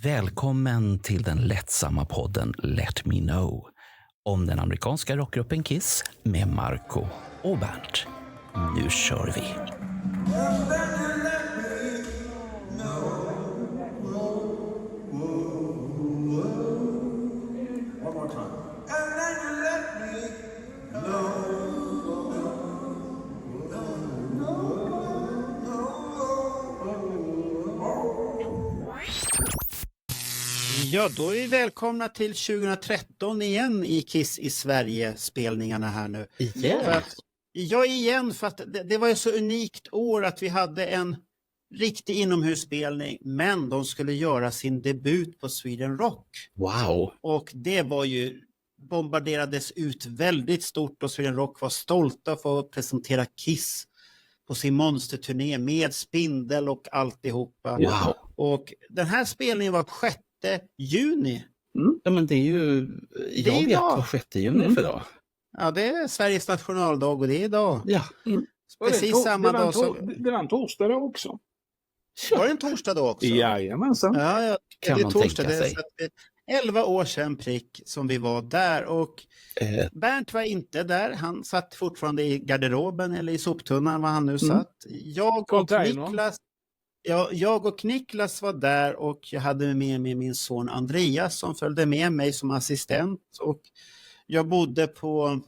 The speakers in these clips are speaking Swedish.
Välkommen till den lättsamma podden Let Me Know om den amerikanska rockgruppen Kiss med Marco och Bernt. Nu kör vi! Ja, då är vi välkomna till 2013 igen i Kiss i Sverige-spelningarna här nu. Igen, för att det var ju så unikt år att vi hade en riktig inomhusspelning, men de skulle göra sin debut på Sweden Rock. Wow! Och det var ju, bombarderades ut väldigt stort och Sweden Rock var stolta för att presentera Kiss på sin monsterturné med spindel och alltihopa. Wow! Och den här spelningen var 6 juni. Ja, men det är ju... Jag vet vad 6 juni är för dag. Ja, det är Sveriges nationaldag och det är idag. Ja. Precis samma dag som... Det var en torsdag då också. Var det en torsdag då också? Jajamensan. Ja, kan det är man torsdag. tänka sig. Det är 11 år sedan prick som vi var där och Bernt var inte där. Han satt fortfarande i garderoben eller i soptunnan var han nu satt. Jag och Niklas var där och jag hade med mig min son Andreas som följde med mig som assistent och jag bodde på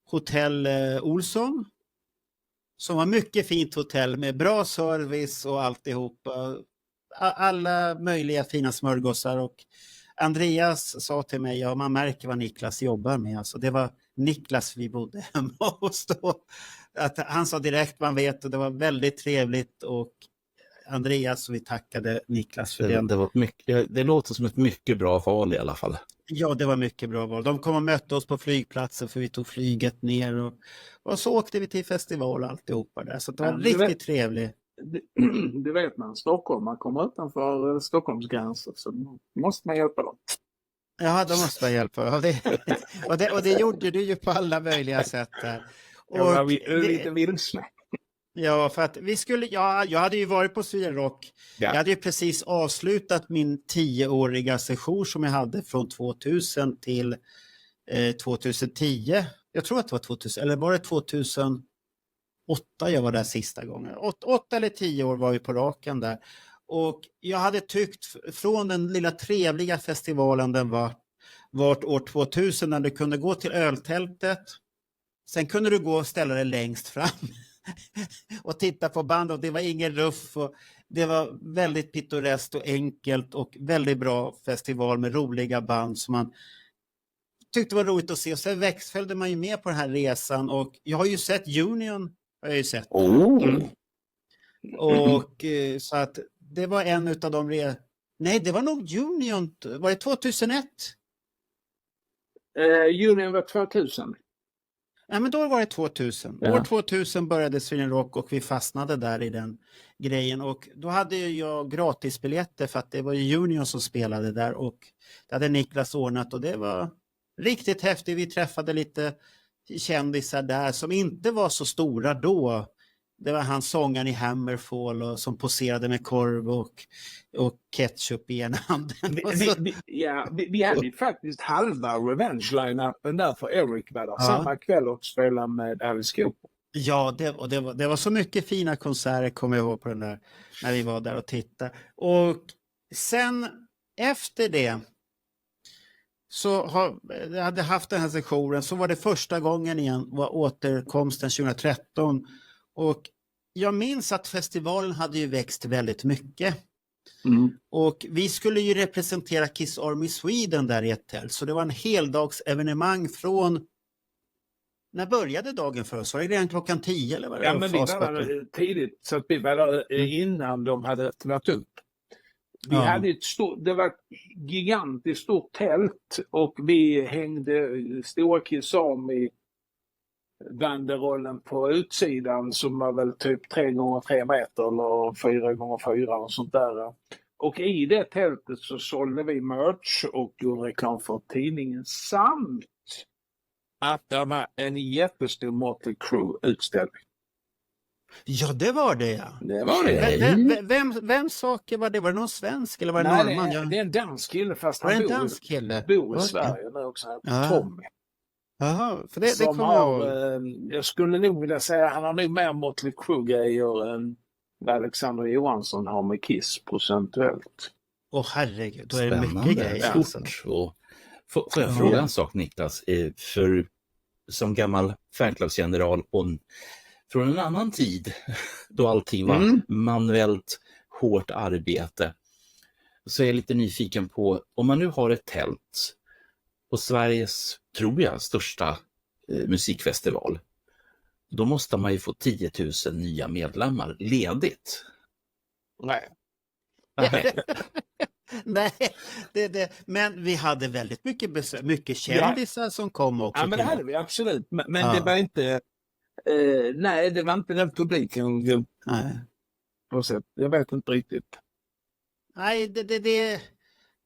hotell Olsson som var mycket fint hotell med bra service och alltihopa. Alla möjliga fina smörgåsar och Andreas sa till mig, ja man märker vad Niklas jobbar med. Alltså, det var Niklas vi bodde hemma hos då. Att han sa direkt man vet och det var väldigt trevligt och Andreas och vi tackade Niklas för det. Det var det låter som ett mycket bra val i alla fall. Ja, det var mycket bra val. De kom och mötte oss på flygplatsen för vi tog flyget ner och så åkte vi till festival och alltihopa där. Så det var riktigt trevligt. Det vet man, Stockholm, man kommer utanför Stockholms gränser så måste man hjälpa dem. Ja, då måste man hjälpa. Och det gjorde du ju på alla möjliga sätt där. Och jag var lite vilsna. Ja, för att jag hade ju varit på Sweden Rock. Ja. Jag hade ju precis avslutat min 10-åriga session som jag hade från 2000 till 2010. Jag tror att det var 2000, eller var det 2008 jag var där sista gången. 8 eller 10 år var vi på raken där. Och jag hade tyckt från den lilla trevliga festivalen den vart år 2000 när du kunde gå till öltältet. Sen kunde du gå och ställa dig längst fram. och titta på band och det var ingen ruff och det var väldigt pittoreskt och enkelt och väldigt bra festival med roliga band som man tyckte var roligt att se och sen följde man ju med på den här resan och jag har ju sett Union och så att det var en utav de nej det var nog Union, var det 2001? Union var 2000. Ja, men då var det 2000. Ja. År 2000 började Sweden Rock och vi fastnade där i den grejen. Och då hade jag gratisbiljetter för att det var Union som spelade där. Och det hade Niklas ordnat och det var riktigt häftigt. Vi träffade lite kändisar där som inte var så stora då. Det var han sångaren i Hammerfall och som poserade med korv och ketchup i ena handen. Vi hade ju faktiskt halva Revenge-line-upen där för Eric var där samma kväll och spelade med Alice Cooper. Ja, det var så mycket fina konserter kommer jag ihåg på den där när vi var där och tittade. Och sen efter det så jag hade haft den här sessionen så var det första gången igen var återkomsten 2013 och jag minns att festivalen hade ju växt väldigt mycket. Och vi skulle ju representera Kiss Army Sweden där i ett tält. Så det var en heldags evenemang från... När började dagen för oss? Var det redan klockan 10 eller vad det? Ja, men vi var där tidigt så att vi var där innan de hade öppnat upp. Vi hade det var ett gigantiskt stort tält och vi hängde stora Kiss Army banderollen på utsidan som var väl typ 3x3 meter eller 4x4 och sånt där. Och i det tältet så sålde vi merch och gjorde reklam för tidningen samt att det var en jättestor Motley Crue-utställning. Ja, det var det, ja. Det var det. Vems saker var det? Var det någon svensk eller var det Nej, norrman? det är en dansk kille fast Var det han en dansk kille? bor i Okej. Sverige nu också. Ja. Tommy. Jaha, för det Som kommer jag har, ihåg. jag skulle nog vilja säga han har nog mer Mötley Crüe-grejer än vad Alexander Johansson har med Kiss procentuellt. Åh herregud, då är det mycket Spännande, grejer. Alltså. stort. Och får jag fråga en sak, Niklas? För som gammal fanclubsgeneral från en annan tid då allting var manuellt hårt arbete, så är jag lite nyfiken på, om man nu har ett tält på Sveriges, tror jag, största musikfestival, då måste man ju få 10 000 nya medlemmar ledigt. Nej. Nej, men vi hade väldigt mycket kändisar som kom också. Ja, men det hade vi absolut. Men Ja. det var inte... nej, det var inte den publiken. Nej. På sätt. Jag vet inte riktigt. Nej,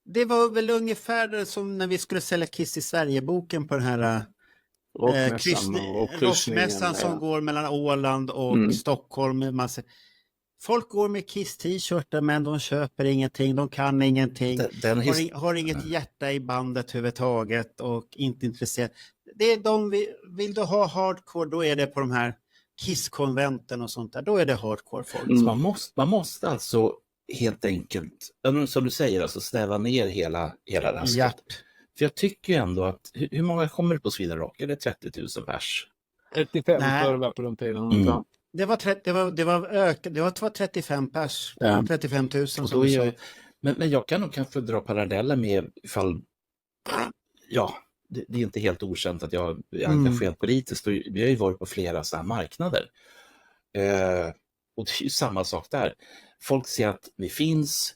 det var väl ungefär som när vi skulle sälja Kiss i Sverige-boken på den här rockmässan som går mellan Åland och Stockholm. Folk går med Kiss-t-shirtar men de köper ingenting, de kan ingenting, har inget hjärta i bandet överhuvudtaget och inte intresserad. Det är vill du ha hardcore, då är det på de här Kiss-konventen och sånt där, då är det hardcore folk. Man måste alltså helt enkelt, som du säger, alltså stäva ner hela rasket. Japp. För jag tycker ju ändå att, hur många kommer det på Sweden Rock? Är det 30 000 pers? 35 tror jag var på de tiden. Det var 35 pers, 35 000 som då men jag kan nog kanske dra paralleller med ifall, det är inte helt okänt att jag är engagerad politiskt, och vi har ju varit på flera så här marknader. Och det är ju samma sak där. Folk ser att vi finns,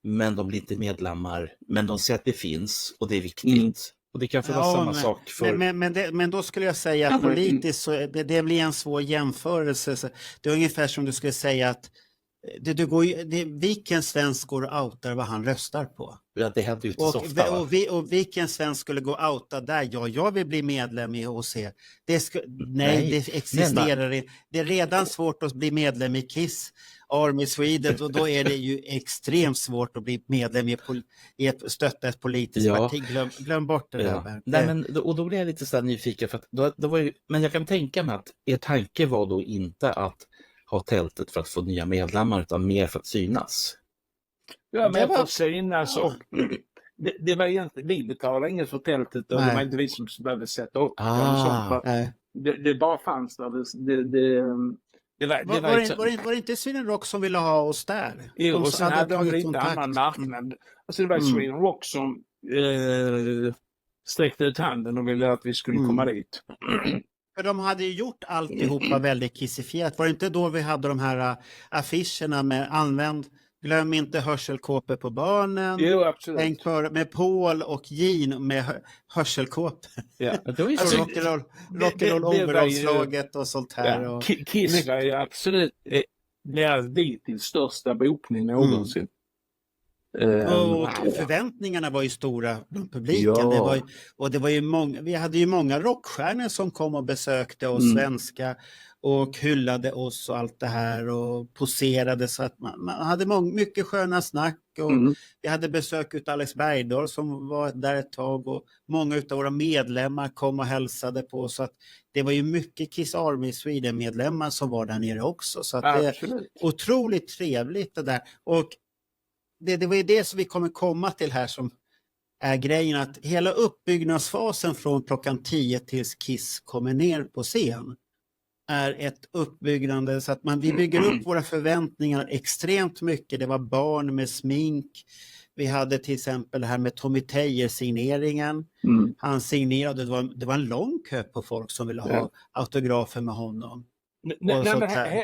men de blir inte medlemmar, men de ser att det finns och det är viktigt. Och det kan få vara samma sak för... Men då skulle jag säga att politiskt så det blir en svår jämförelse. Så det är ungefär som du skulle säga att vilken svensk går och outar vad han röstar på? Ja, det händer ju inte så ofta, va? Och vilken svensk skulle gå och outa där? Ja, jag vill bli medlem i HC. Det existerar inte. Det är redan svårt att bli medlem i Kiss, Army Sweden, och då är det ju extremt svårt att bli medlem i stötta ett politiskt parti. Glöm bort det där. Nej, men, och då blir jag lite så här nyfiken, för att då var ju, men jag kan tänka mig att er tanke var då inte att ha tältet för att få nya medlemmar, utan mer för att synas. Ja, men för att synas, och det var egentligen, vi betalade inget för tältet, och det var inte vi som behövde sätta upp det bara fanns där. Var det inte Sweden Rock som ville ha oss där? Jo, och sen hade de lite annan marknad. Alltså det var Sweden Rock som sträckte ut handen och ville att vi skulle komma dit. För de hade ju gjort alltihopa väldigt kissifierat. Var det inte då vi hade de här affischerna med glöm inte hörselkåpor på barnen. Jo, absolut. Tänk för med Paul och Jean med hörselkåpor. Ja. Alltså rock'n'roll overallslaget och sånt här. Ja. Och... Kiss var ju absolut deras dittills största bokning någonsin. Och förväntningarna var ju stora från publiken. Det var ju vi hade ju många rockstjärnor som kom och besökte oss svenska och hyllade oss och allt det här och poserade, så att man hade mycket sköna snack, och vi hade besök av Alex Bergdahl som var där ett tag, och många av våra medlemmar kom och hälsade på, så att det var ju mycket Kiss Army Sweden medlemmar som var där nere också, så att det är otroligt trevligt det där. Och det var ju det som vi kommer komma till här, som är grejen, att hela uppbyggnadsfasen från klockan 10 tills Kiss kommer ner på scen är ett uppbyggande, så att vi bygger upp våra förväntningar extremt mycket. Det var barn med smink. Vi hade till exempel det här med Tommy Teijer-signeringen. Han signerade, det var en lång kö på folk som ville ha autografer med honom.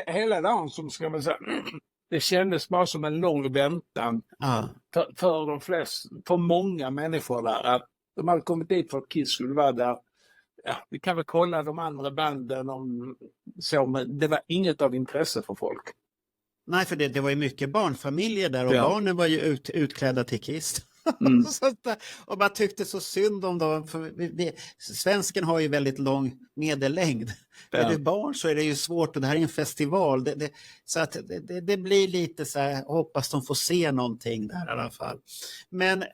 Hela dagen, som ska man säga, det kändes bara som en lång väntan för de flesta, för många människor där, att de hade kommit dit för att Kiss skulle vara där. Ja, vi kan väl kolla de andra banden men det var inget av intresse för folk. Nej, för det var ju mycket barnfamiljer där, och barnen var ju utklädda till Kiss. Sånt där. Och man tyckte så synd om dem. För svensken har ju väldigt lång medellängd. Är du barn så är det ju svårt och det här är en festival. Så att det blir lite så här, hoppas de får se någonting där i alla fall. Men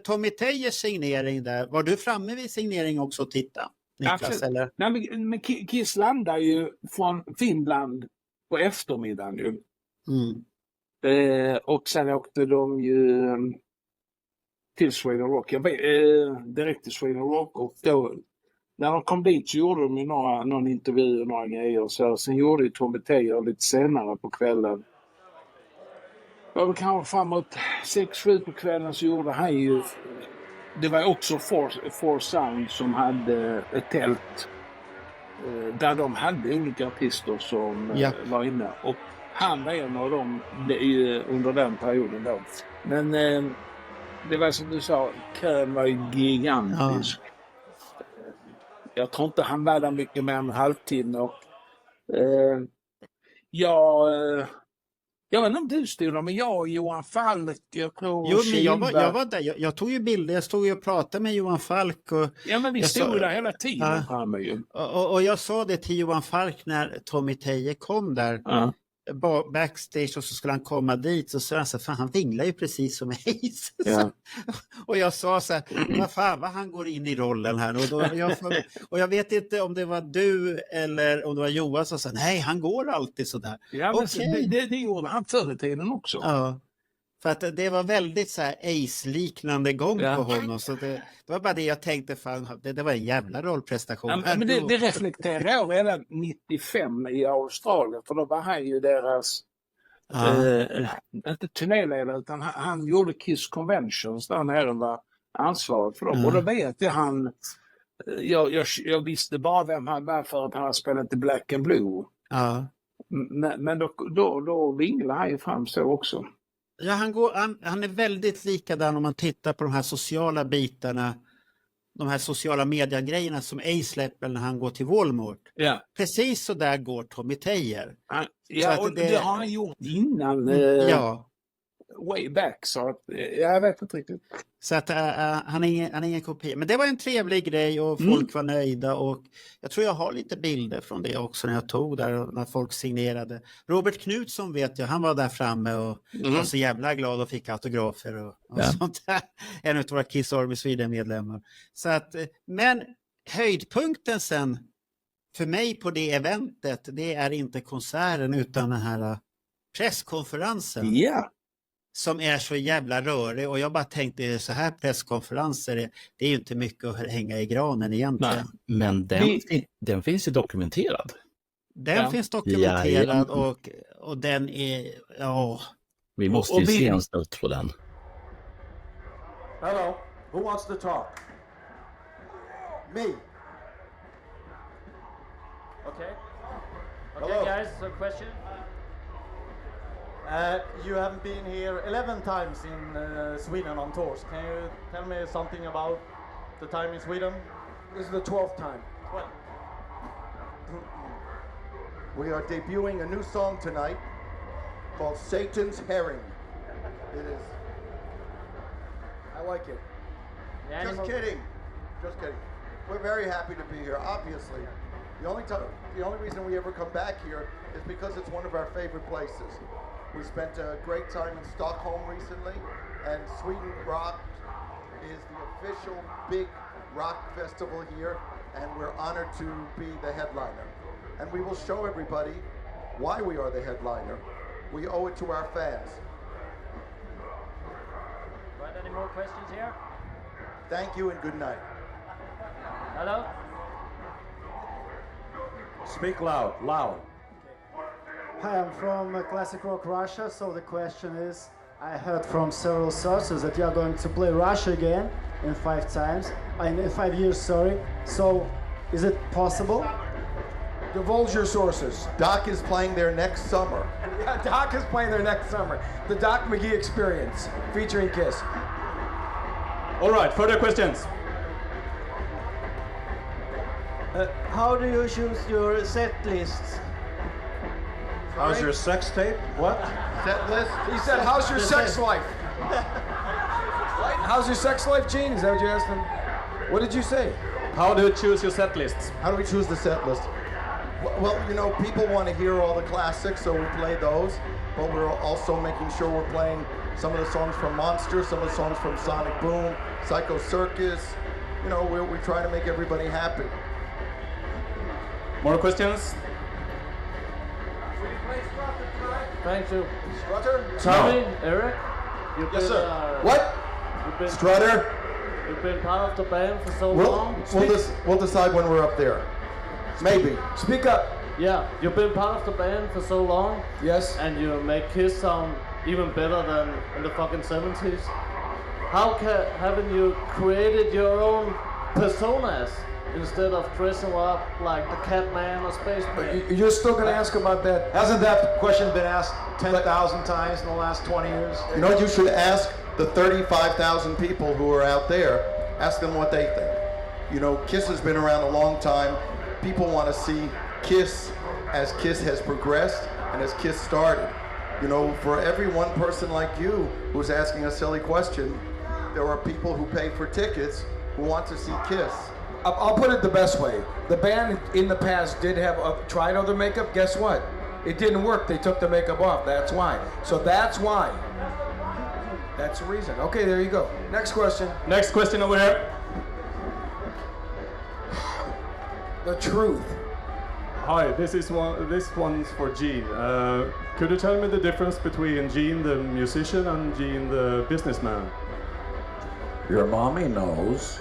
Tommy Tejers signering där, var du framme vid signering också och titta? Niklas, eller? Nej, men Kiss landar ju från Finland på eftermiddagen ju. Och sen åkte de ju till Sweden Rock. Direkt till Sweden Rock. Och då, när de kom dit så gjorde de ju någon intervju och några grejer. Så sen gjorde ju Tommy Tejer lite senare på kvällen. Och kanske framåt 6-7 på kvällen så gjorde han ju... Det var också Four Sound som hade ett tält där de hade olika artister som var inne. Och han var en av dem under den perioden då. Men det var som du sa, kön var ju gigantisk. Jag tror inte han var där mycket mer än en halvtimme. Och, jag vet inte om du stod där, men jag och Johan Falk, jag tror... Jo, men jag var där. Jag tog ju bilder. Jag stod ju och pratade med Johan Falk. Ja, men vi stod där hela tiden. Och jag sa det till Johan Falk när Tommy Tejer kom där. Backstage och så skulle han komma dit så sa han så fan, han vinglar ju precis som Ace. Och jag sa så här, vad han går in i rollen här. Och jag vet inte om det var du eller om det var Johan som sa, nej han går alltid så där. Ja, men det gjorde han förr i tiden också. Ja, för att det var väldigt så här Ace-liknande gång på honom. Så det var bara det jag tänkte, fan, det var en jävla rollprestation. Ja, men det reflekterar jag redan 95 i Australien. För då var han ju deras, inte turnéledare, utan han gjorde Kiss Conventions där nere, var ansvarig för dem. Och då vet jag visste bara vem han var för att han har spelat i Black and Blue. Men då vinglade han ju fram så också. Ja, han är väldigt likadan om man tittar på de här sociala bitarna, de här sociala mediegrejerna som Ace släpper när han går till Walmart. Precis så där går Tommy Tejer. Och det har han gjort innan. Way back, så att, jag vet inte riktigt. Så att han är ingen kopia. Men det var en trevlig grej och folk var nöjda. Och jag tror jag har lite bilder från det också när jag tog där och när folk signerade. Robert Knutsson vet jag, han var där framme och var så jävla glad och fick autografer och sånt där. En av våra Kiss Army Sweden-medlemmar. Så att, men höjdpunkten sen för mig på det eventet, det är inte konserten utan den här presskonferensen. Som är så jävla rörig och jag bara tänkte så här presskonferenser, det är ju inte mycket att hänga i granen egentligen. Nej, men den finns ju dokumenterad. Den finns dokumenterad och den är, Vi måste ju se en snutt på den. Hello, who wants to talk? Me. Okay guys, so question? You have been here 11 times in Sweden on tours. Can you tell me something about the time in Sweden? This is the 12th time. 12. We are debuting a new song tonight called Satan's Herring. It is. I like it. Just kidding. We're very happy to be here, obviously. The only reason we ever come back here is because it's one of our favorite places. We spent a great time in Stockholm recently, and Sweden Rock is the official big rock festival here, and we're honored to be the headliner. And we will show everybody why we are the headliner. We owe it to our fans. Right, any more questions here? Thank you and good night. Hello? Speak loud. Hi, I'm from Classic Rock Russia, so the question is, I heard from several sources that you are going to play Russia again in 5 years, sorry. So, is it possible? Divulge your sources. Doc is playing there next summer. Yeah, Doc is playing there next summer. The Doc McGee Experience, featuring Kiss. All right, further questions? How do you choose your set lists? How's your sex tape? What? Set list? He said, how's your sex life? how's your sex life, Gene? Is that what you asked him? What did you say? How do you choose your set lists? How do we choose the set list? Well, you know, people want to hear all the classics, so we play those. But we're also making sure we're playing some of the songs from Monster, some of the songs from Sonic Boom, Psycho Circus. You know, we try to make everybody happy. More questions? Thank you. Strutter? Tommy, Eric, you've Yes, been, sir. What? You've been, Strutter? You've been part of the band for so long. We'll decide when we're up there. Maybe. Speak up. Yeah, you've been part of the band for so long, Yes. and you make Kiss sound even better than in the fucking 70s. How haven't you created your own personas instead of dressing up like the Catman or Spaceman? You're still going to ask about that. Hasn't that question been asked 10,000 times in the last 20 years? You know what you should ask the 35,000 people who are out there? Ask them what they think. You know, Kiss has been around a long time. People want to see Kiss as Kiss has progressed and as Kiss started. You know, for every one person like you who's asking a silly question, there are people who pay for tickets who want to see Kiss. I'll put it the best way. The band in the past did have tried other makeup. Guess what? It didn't work. They took the makeup off. That's why. So that's why. That's the reason. Okay, there you go. Next question. Next question over here. The truth. Hi, this one's for Gene. Could you tell me the difference between Gene the musician and Gene the businessman? Your mommy knows.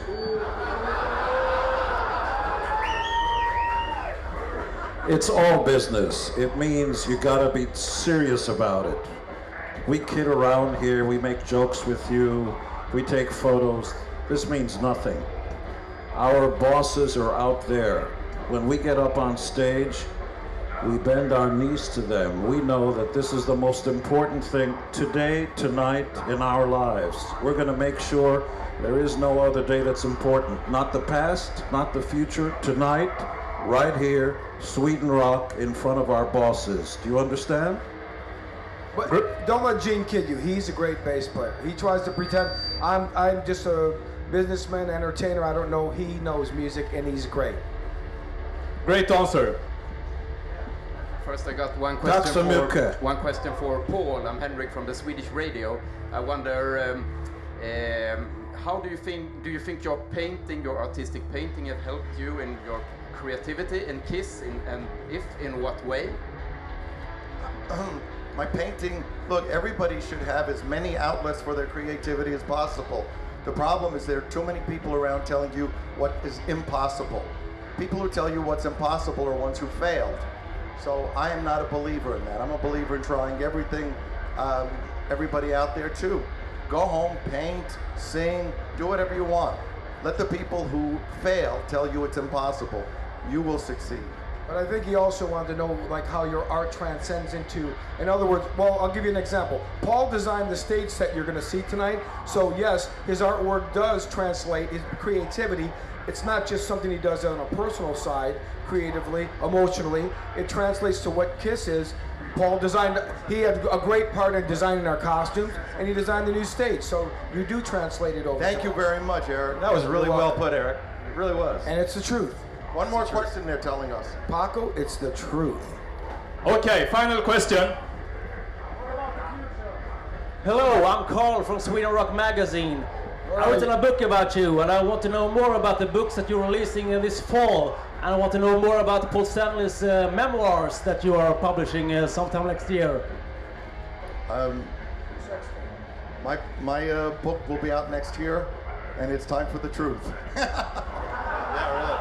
It's all business. It means you gotta be serious about it. We kid around here, we make jokes with you, we take photos. This means nothing. Our bosses are out there. When we get up on stage, we bend our knees to them. We know that this is the most important thing today, tonight, in our lives. We're gonna make sure there is no other day that's important. Not the past, not the future, tonight, right here, Sweden Rock, in front of our bosses. Do you understand? But don't let Gene kid you. He's a great bass player. He tries to pretend I'm just a businessman, entertainer. I don't know. He knows music and he's great. Great answer. First, I got one question for Paul. I'm Henrik from the Swedish Radio. I wonder, how do you think your painting, your artistic painting, have helped you in your creativity in Kiss, and if in what way? My painting, look, everybody should have as many outlets for their creativity as possible. The problem is there are too many people around telling you what is impossible. People who tell you what's impossible are ones who failed. So I am not a believer in that. I'm a believer in trying everything, everybody out there too. Go home, paint, sing, do whatever you want. Let the people who fail tell you it's impossible. You will succeed. But I think he also wanted to know like how your art transcends into, in other words, well, I'll give you an example. Paul designed the stage set you're going to see tonight. So yes, his artwork does translate his creativity. It's not just something he does on a personal side, creatively, emotionally. It translates to what Kiss is. Paul designed, he had a great part in designing our costumes, and he designed the new stage. So you do translate it over. Thank you very much, Eric. That was really well put, Eric. It really was. And it's the truth. One more question they're telling us. Paco, it's the truth. Okay, final question. Hello, I'm Carl from Sweden Rock Magazine. I written a book about you, and I want to know more about the books that you're releasing this fall. And I want to know more about Paul Stanley's memoirs that you are publishing sometime next year. My book will be out next year, and it's time for the truth. Yeah, really.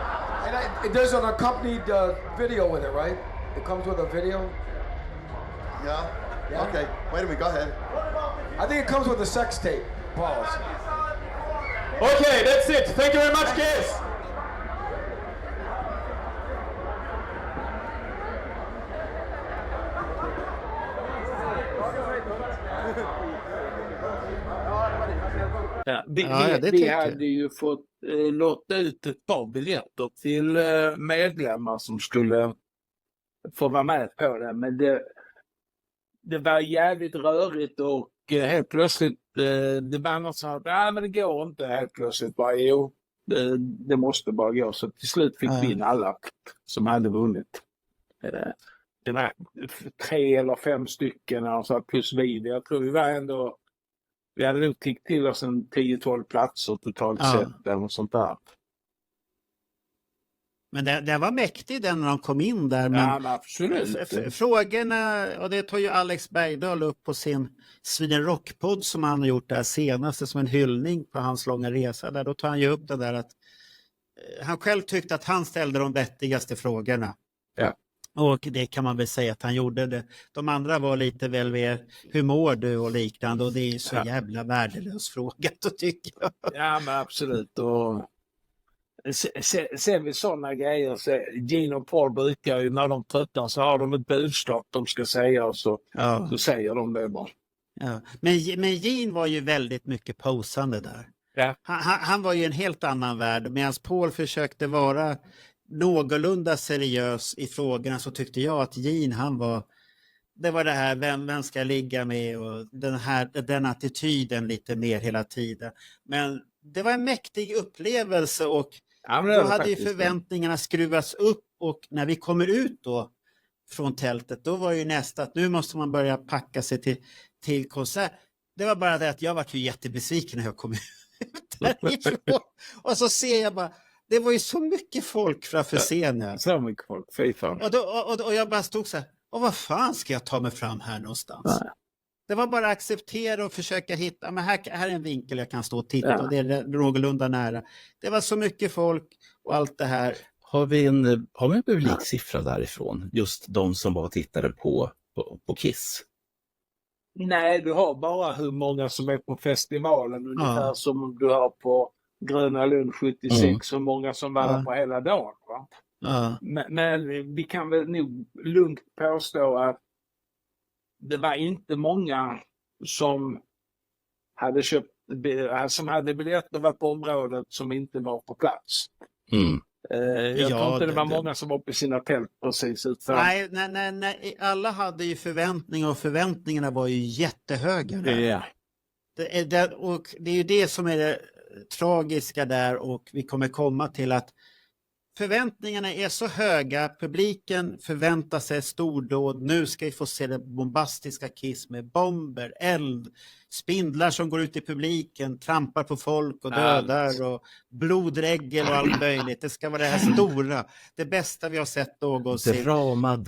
And there's an accompanied video with it, right? It comes with a video. Yeah? Okay, wait a minute, go ahead. I think it comes with a sex tape. Pause. Okay, that's it. Thank you very much, Kiss. Ja, vi hade ju fått lotta ut ett par biljetter till medlemmar som skulle få vara med på det. Men det var jävligt rörigt och helt plötsligt, det var något som sa, men det går inte helt plötsligt. Bara, det måste bara gå. Så till slut fick vi in alla som hade vunnit. Det var 3 eller 5 stycken alltså, plus vi. Jag tror vi hade nog tickt till oss en 10-12 platser totalt sett eller något sånt där. Men det var mäktigt när de kom in där. Men absolut. Frågorna, och det tar ju Alex Bergdahl upp på sin Sweden Rock-podd som han har gjort där senaste som en hyllning på hans långa resa. Där, då tar han ju upp det där att han själv tyckte att han ställde de vettigaste frågorna. Ja. Och det kan man väl säga att han gjorde det. De andra var lite väl mer, hur mår du och liknande. Och det är ju så jävla värdelös fråga att tycka. Ja, men absolut. Och ser vi sådana grejer, så Gene och Paul brukar ju när de tröttnar så har de ett budskap de ska säga och så säger de det bara. Ja. Men Gene var ju väldigt mycket posande där. Ja. Han var ju en helt annan värld. Medan Paul försökte vara någorlunda seriös i frågorna så tyckte jag att Gene det var det här, vem ska ligga med och den attityden lite mer hela tiden. Men det var en mäktig upplevelse och då hade ju förväntningarna skruvats upp och när vi kommer ut då från tältet då var ju nästa att nu måste man börja packa sig till konsert. Det var bara det att jag var ju jättebesviken när jag kom ut därifrån. Och så ser jag bara, det var ju så mycket folk framför scenen. Så mycket folk, fy fan. Och jag bara stod så här, och vad fan ska jag ta mig fram här någonstans? Nej. Det var bara att acceptera och försöka hitta, men här är en vinkel jag kan stå och titta och det är någorlunda nära. Det var så mycket folk och allt det här. Har vi en publiksiffra därifrån? Just de som bara tittade på Kiss? Nej, du har bara hur många som är på festivalen. Ungefär som du har på Gröna Lund 76. Hur många som var där på hela dagen. Va? Men vi kan väl nog lugnt påstå att det var inte många som hade köpt, som hade biljetter var på området som inte var på plats. Jag tror inte det var många som var på sina tält precis utanför. Nej, alla hade ju förväntningar och förväntningarna var ju jättehöga. Ja. Och det är ju det som är det tragiska där och vi kommer komma till att förväntningarna är så höga, publiken förväntar sig stordåd, nu ska vi få se det bombastiska Kiss med bomber, eld, spindlar som går ut i publiken, trampar på folk och dödar och blodregel och allt möjligt. Det ska vara det här stora, det bästa vi har sett någonsin. Drama.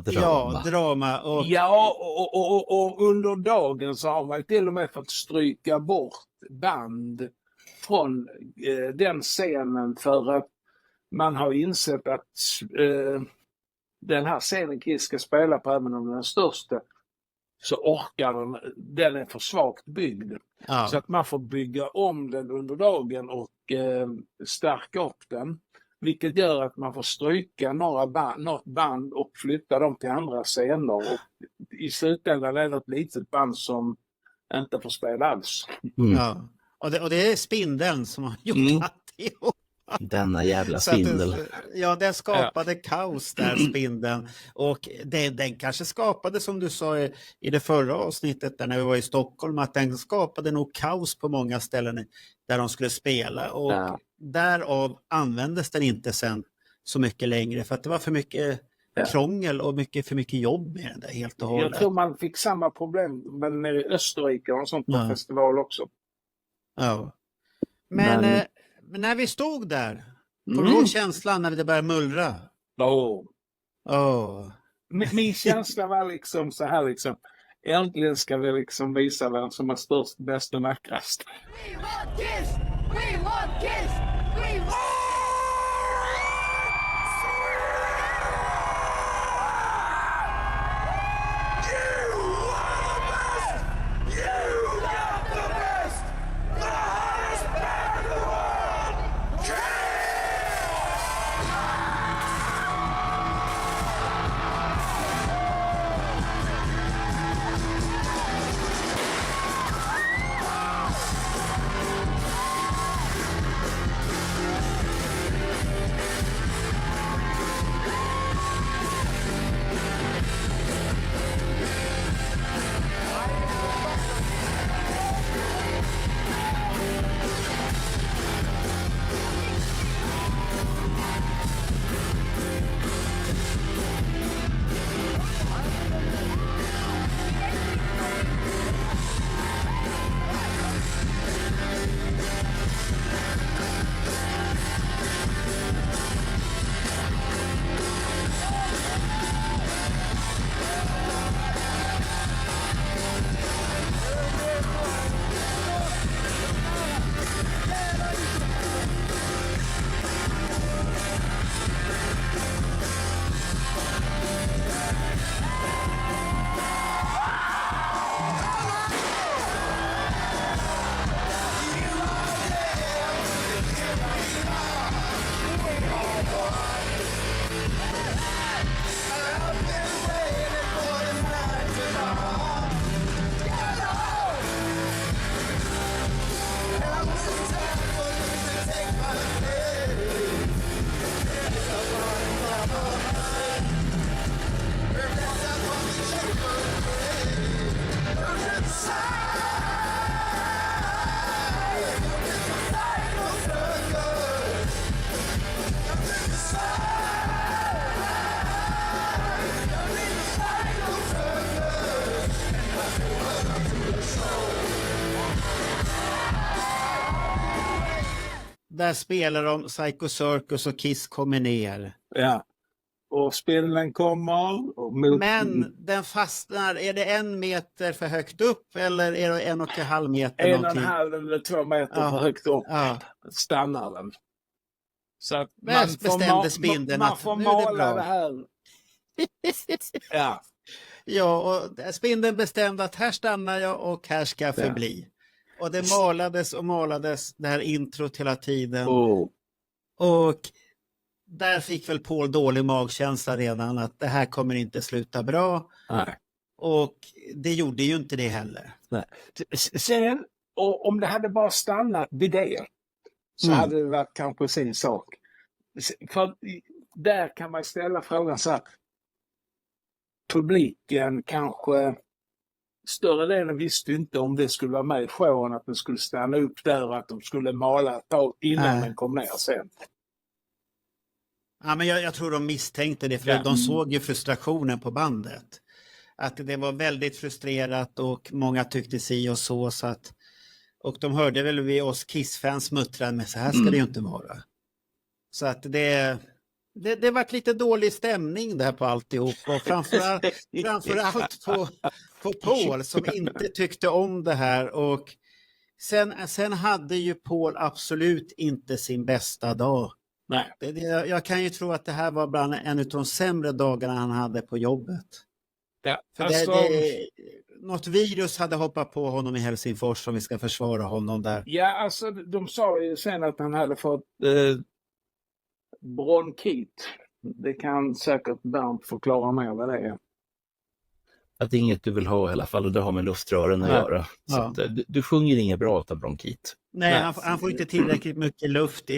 Ja, drama. Och under dagen så har man till och med fått stryka bort band från den scenen för att man har insett att den här scenen Kiss ska spela på, även om den är största, så orkar den är för svagt byggd. Ja. Så att man får bygga om den under dagen och stärka upp den. Vilket gör att man får stryka något band och flytta dem till andra scener. Och i slutändan är det ett litet band som inte får spela alls. Ja. Och det är Spindeln som har gjort alltihop. Denna jävla spindel. Den skapade kaos där, Spindeln. Och den kanske skapade, som du sa i det förra avsnittet där när vi var i Stockholm, att den skapade nog kaos på många ställen där de skulle spela. Och därav användes den inte sen så mycket längre för att det var för mycket krångel och för mycket jobb med det helt och hållet. Jag tror man fick samma problem med i Österrike och sånt på festival också. Ja. Men när vi stod där, kommer du ihåg känslan när det började mullra? Min känsla var liksom så här liksom, äntligen ska vi liksom visa vem som är störst, bäst och vackrast. We want Kiss! We want Kiss! We want... där spelar de Psycho Circus och Kiss kommer ner. Ja. Och spelen kommer. Och men den fastnar, är det 1 meter för högt upp eller är det 1,5 meter? 1,5 eller 2 meter för högt upp stannar den. Så att man får mala det här. Ja. Ja, och spindeln bestämde att här stannar jag och här ska jag förbli. Och det malades det här introt hela tiden. Och där fick väl Paul dålig magkänsla redan att det här kommer inte sluta bra. Nej. Och det gjorde ju inte det heller. Nej. Sen, och om det hade bara stannat vid det så hade det varit kanske sin sak. För där kan man ställa frågan så här. Publiken kanske, större delen visste inte om det skulle vara med i showen, att den skulle stanna upp där och att de skulle mala ett tag innan den kom ner sen. Ja, men jag tror de misstänkte det, för de såg ju frustrationen på bandet. Att det var väldigt frustrerat och många tyckte si och så att, och de hörde väl vi oss Kiss-fans muttra, men så här ska det ju inte vara. Så att det var lite dålig stämning där på alltihop, och framförallt på Paul som inte tyckte om det här. Och sen hade ju Paul absolut inte sin bästa dag. Nej. Jag kan ju tro att det här var bland en av de sämre dagarna han hade på jobbet. Ja, för något virus hade hoppat på honom i Helsingfors, om vi ska försvara honom där. Ja, alltså de sa ju sen att han hade fått bronkit. Det kan säkert Bernt förklara mer vad det är. Att det är inget du vill ha i alla fall, och det har med luftrören att göra. Så att, du sjunger inget bra av bronkit. Nej, han får inte tillräckligt mycket luft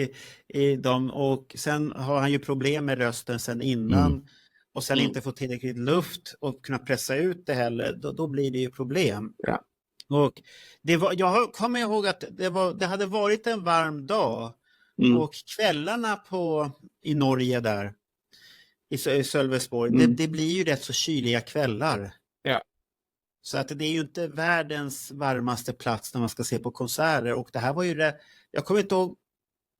i dem, och sen har han ju problem med rösten sen innan och sen inte få tillräckligt luft och kunna pressa ut det heller, då blir det ju problem. Ja. Och jag kommer ihåg att det hade varit en varm dag och kvällarna i Norge där i Sölvesborg, det blir ju rätt så kyliga kvällar. Ja. Så att det är ju inte världens varmaste plats när man ska se på konserter. Och det här var ju jag kommer inte ihåg,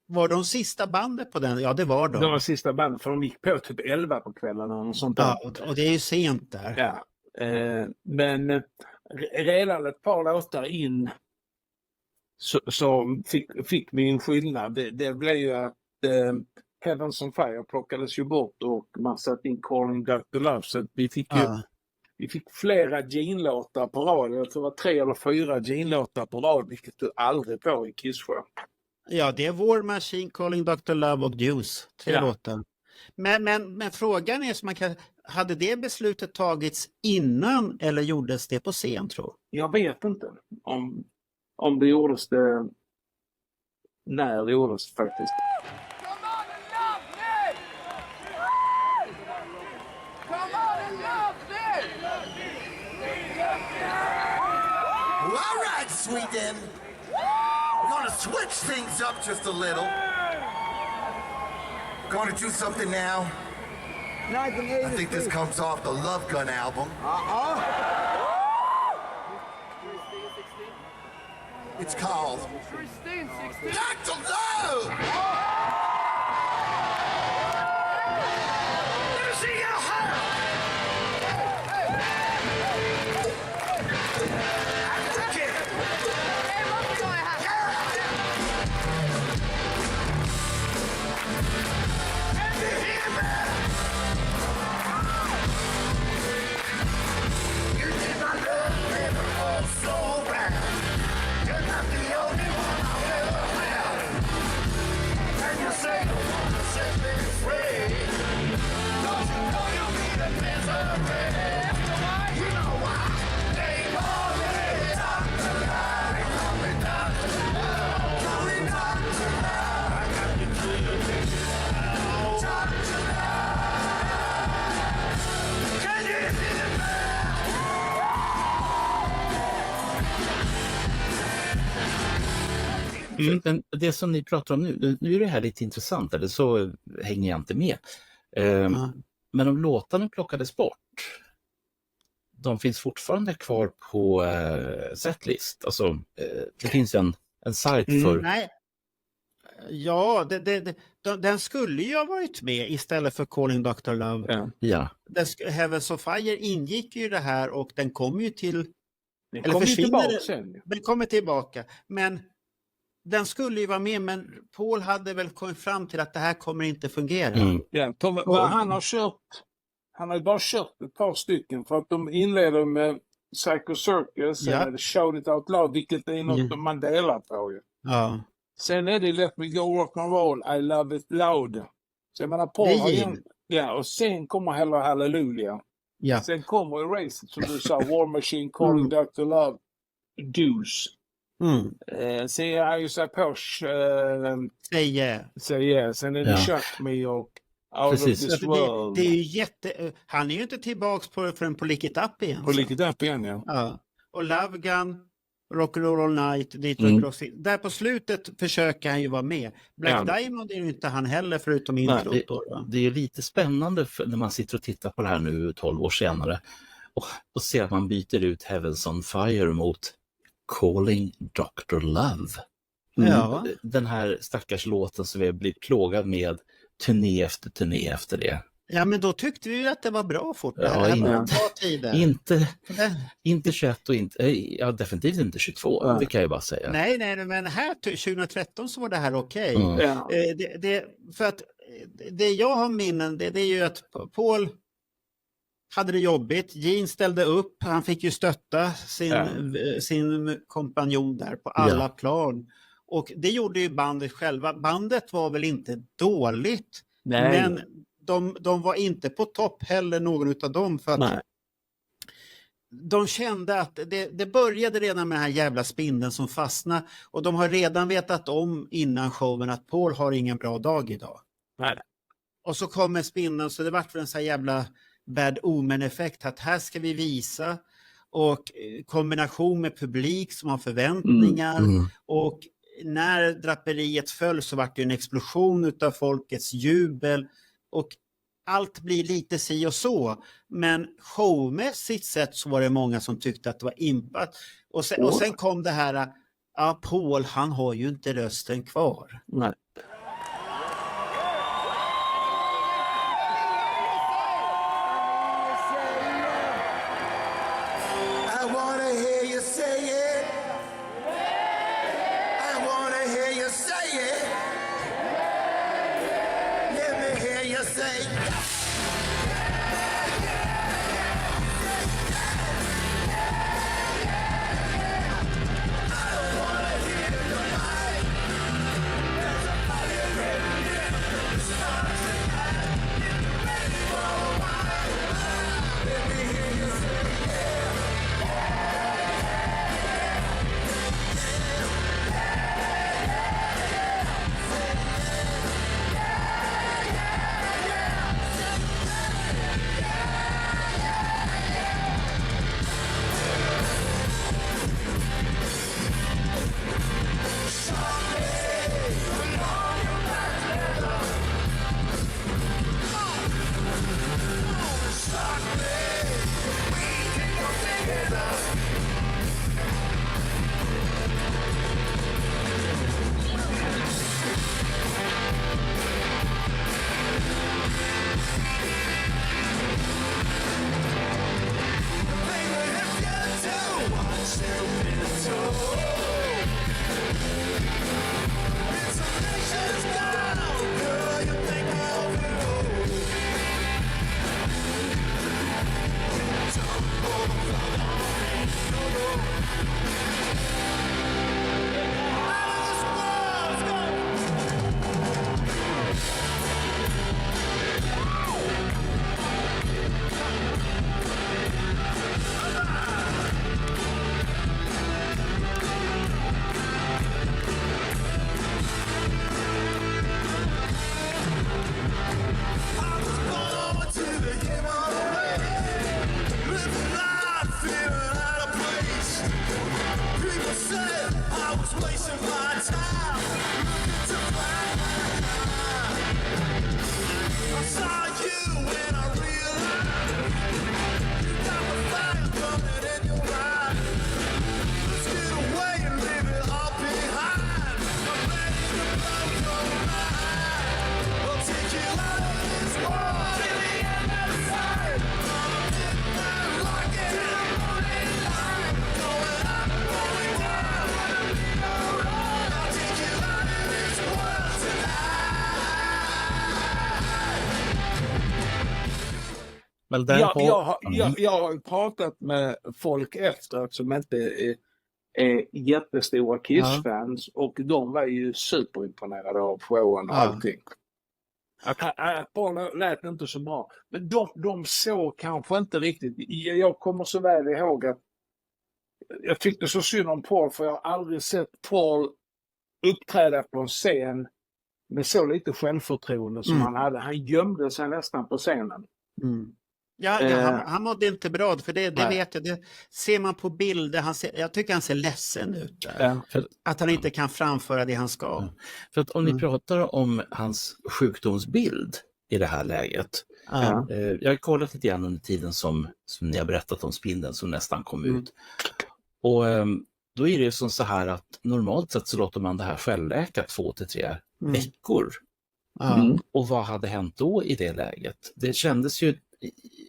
var de sista bandet på den? Ja, det var de. De var sista bandet, för de gick på typ 11 på kvällarna och sånt där. Ja, och det är ju sent där. Ja, men redan ett par låtar in så fick vi en skillnad. Det blev ju att Heavens on Fire plockades ju bort och man satt in Calling Dr. Love, så vi fick vi fick flera Gene-låtar på rad. Jag tror det var 3 eller 4 Gene-låtar på rad, vilket du aldrig får i Kiss-show. Ja, det är War Machine, Calling Dr. Love och Deuce. 3 låtar. Men frågan är, så hade det beslutet tagits innan eller gjordes det på scen, tror jag? Vet inte om det gjordes det, när det gjordes faktiskt. All right, Sweden. We're going to switch things up just a little. Going to do something now. I think this comes off the Love Gun album. It's called Dr. Love! Let me see your heart! Men det som ni pratar om nu är det här lite intressant, eller så hänger jag inte med. Men om låtarna plockades bort, de finns fortfarande kvar på setlist. Alltså, det finns en sajt för... Nej. Ja, den skulle ju ha varit med istället för Calling Dr. Love. Ja. Heavens of Fire ingick ju i det här och den kommer ju till... Den kommer tillbaka sen. Den kommer tillbaka. Men den skulle ju vara med, men Paul hade väl kommit fram till att det här kommer inte fungera. Ja, han har ju bara kört ett par stycken för att de inleder med Psycho Circus eller Shout It Out Loud, vilket är något man delar på ju. Ja. Sen är det Let Me Go Rock and Roll, I Love It Loud. Så jag menar, Paul har ju... Ja, och sen kommer Hello Hallelujah. Ja. Sen kommer Erased, som du sa, War Machine, Calling Dr. Love, Deuce. Sen är ju Porsche... Say Yeah. Say Yeah. Sen är det Shut Me och Out of This World. Det är ju han är ju inte tillbaks förrän på Lick It Up igen. På Lick It Up igen, ja. Och Love Gun, Rock'n'Roll All Night, Detroit där på slutet försöker han ju vara med. Black Diamond är ju inte han heller förutom introt. Det är ju lite spännande när man sitter och tittar på det här nu 12 år senare och ser att man byter ut Heavens on Fire mot Calling Dr. Love. Den här stackars låten som vi blir plågad med turné efter det. Ja, men då tyckte vi att det var bra fortfarande. Inte 21 och definitivt inte 22, det kan jag bara säga. Nej, men här 2013 så var det här okej. För att det jag har minnen, det är ju att Paul hade det jobbigt. Gene ställde upp, han fick ju stötta sin kompanjon där på alla plan. Och det gjorde ju bandet själva. Bandet var väl inte dåligt, men de var inte på topp heller, någon av dem, för att de kände att det började redan med den här jävla spindeln som fastnade, och de har redan vetat om innan showen att Paul har ingen bra dag idag. Och så kommer spindeln, så det vart för en sån här jävla bad omen-effekt att här ska vi visa, och kombination med publik som har förväntningar och när draperiet föll så var det en explosion utav folkets jubel och allt blir lite si och så, men showmässigt sett så var det många som tyckte att det var impat. Och sen kom det här, Paul, han har ju inte rösten kvar. Nej. Men där jag har pratat med folk efteråt som inte är jättestora Kiss-fans och de var ju superimponerade av showen och allting. Att bara lät inte så bra. Men de såg kanske inte riktigt. Jag kommer så väl ihåg att jag tyckte så synd om Paul, för jag har aldrig sett Paul uppträda på en scen med så lite självförtroende som han hade. Han gömde sig nästan på scenen. Han mådde inte bra, för det vet jag. Det ser man på bilder. Jag tycker han ser ledsen ut där. Att han inte kan framföra det han ska. För att om ni pratar om hans sjukdomsbild i det här läget. Jag har kollat lite grann under tiden som ni har berättat om spindeln som nästan kom ut. Och då är det ju som så här att normalt sett så låter man det här självläka 2 till 3 veckor. Och vad hade hänt då i det läget? Det kändes ju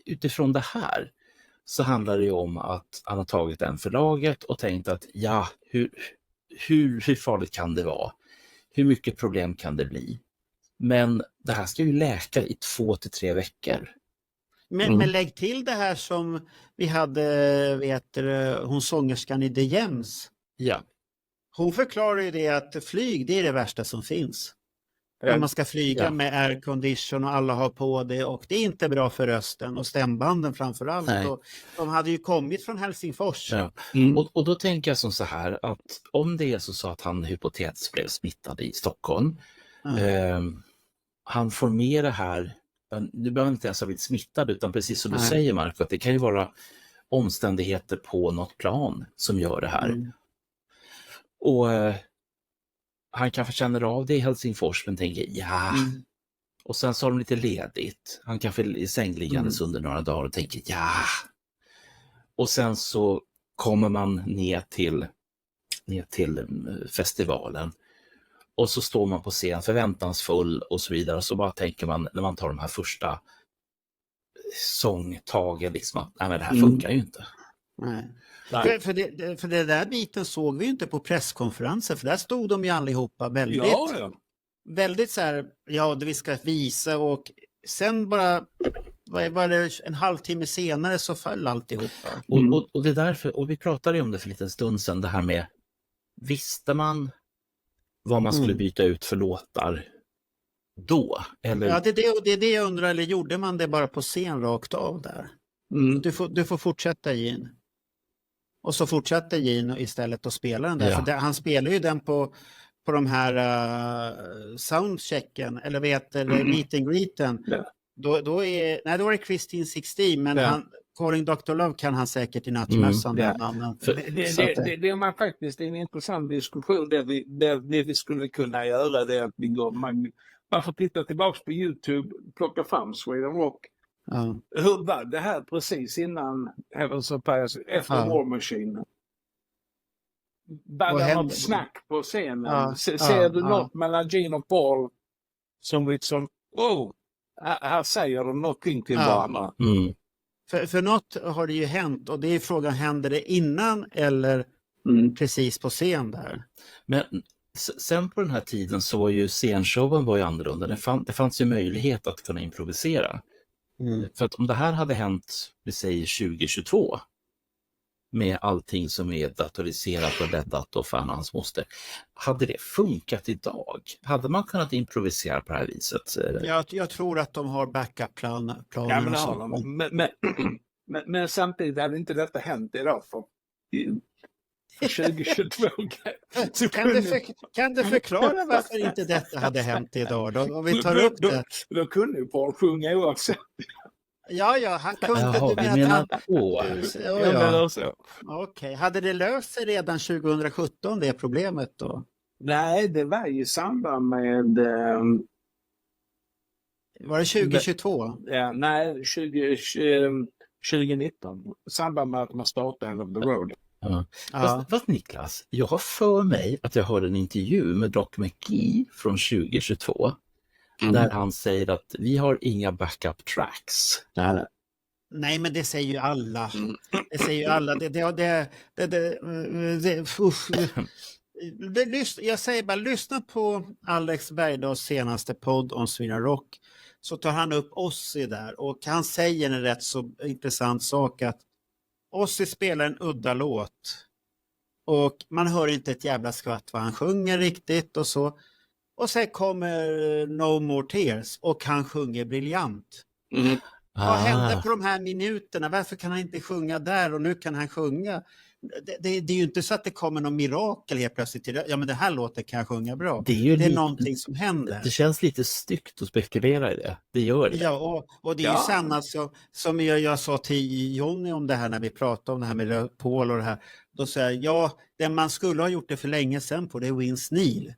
utifrån det här så handlar det ju om att han har tagit den förlaget och tänkt att hur farligt kan det vara? Hur mycket problem kan det bli? Men det här ska ju läka i 2 till 3 veckor. Men lägg till det här som vi hade, hon sångerskan i The Gems. Ja. Hon förklarar ju det att flyg, det är det värsta som finns. När man ska flyga med aircondition och alla har på det, och det är inte bra för rösten och stämbanden framförallt. Och de hade ju kommit från Helsingfors. Och då tänker jag som så här att om det är så att han hypotetiskt blev smittad i Stockholm, han får med det här, nu behöver inte ens ha blivit smittad, utan precis som du säger Marco, att det kan ju vara omständigheter på något plan som gör det här. Och han kanske känner av det i Helsingfors men tänker och sen så har de lite ledigt. Han kanske är sängliggandes under några dagar och tänker och sen så kommer man ner till festivalen och så står man på scen förväntansfull och så vidare, och så bara tänker man när man tar de här första sångtagen liksom att nej, men det här funkar ju inte. För det där biten såg vi ju inte på presskonferenser, för där stod de ju allihopa väldigt så här, det vi ska visa, och sen bara var det en halvtimme senare så föll alltihopa. Och det är därför, och vi pratade ju om det för en liten stund sedan, det här med, visste man vad man skulle byta ut för låtar då? Eller? Ja, det är det jag undrar, eller gjorde man det bara på scen rakt av där? Du får fortsätta Gene. Och så fortsatte Gene istället att spela den där. För han spelar ju den på de här soundchecken, eller meet and greeten. Då var det Christine 16, men Calling Dr. Love kan han säkert i nattmössan. Det är man faktiskt en intressant diskussion där vi skulle kunna göra det, att man får titta tillbaka på YouTube, plocka fram Sweden Rock. Hur var det här precis innan Heavens of Fires, efter War Machine? Var det något snack på scenen? Ser du något mellan Gene och Paul som liksom, här säger de någonting till varandra? För något har det ju hänt, och det är frågan, händer det innan eller precis på scen där? Men sen på den här tiden så var ju scenshowen var ju annorlunda. Det fanns ju möjlighet att kunna improvisera. För att om det här hade hänt, vi säger 2022, med allting som är datoriserat och leddat och fan hans moster, hade det funkat idag? Hade man kunnat improvisera på det här viset? Jag tror att de har backup-planer. Men samtidigt hade inte detta hänt idag för 2022. Kan du förklara varför inte detta hade hänt idag? Då, om vi tar upp det. Då kunde ju Paul sjunga oavsett. Ja, han kunde. Okej, hade det löst sig redan 2017, det problemet då? Nej, det var ju i samband med... Var det 2022? Nej, 2019. I samband med att man startade End of the Road. Fast Niklas, jag har för mig att jag hörde en intervju med Doc McGee från 2022 där han säger att vi har inga backup tracks. Nej, men det säger ju alla. Det säger ju alla. Jag säger bara, lyssna på Alex Bergdahls senaste podd om Sweden Rock, så tar han upp Ozzy där och han säger en rätt så intressant sak, att Ozzy spelar en udda låt och man hör inte ett jävla skvatt vad han sjunger riktigt och så. Och sen kommer No More Tears och han sjunger briljant. Vad hände på de här minuterna? Varför kan han inte sjunga där och nu kan han sjunga? Det är ju inte så att det kommer någon mirakel helt plötsligt. Ja, men det här låter kan jag sjunga bra. Det är någonting som händer. Det känns lite styggt att spekulera i det. Det gör det. Ja, och det är ju samma som jag sa till Johnny om det här när vi pratade om det här med Paul och det här. Då säger jag, det man skulle ha gjort det för länge sedan på, det är Vince Neil.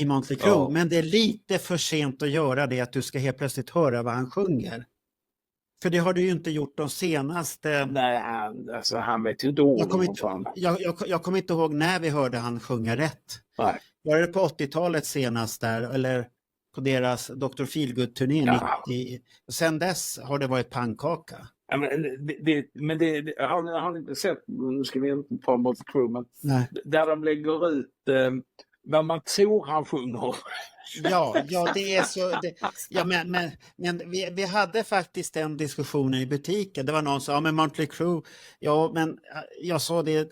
I Mötley Crüe. Ja. Men det är lite för sent att göra det, att du ska helt plötsligt höra vad han sjunger. För det har du ju inte gjort de senaste... Nej, alltså han vet ju då. Jag kommer inte ihåg när vi hörde han sjunga rätt. Nej. Var det på 80-talet senast där, eller på deras Dr. Feelgood-turné 90? Sen dess har det varit pannkaka. Ja, men har ni inte sett, nu ska vi inte ta Mötley Crüe, men där de lägger ut vad man tror han sjunger. Ja, det är så. Men vi hade faktiskt den diskussionen i butiken. Det var någon som sa, ja men Mötley Crüe, ja men jag sa det,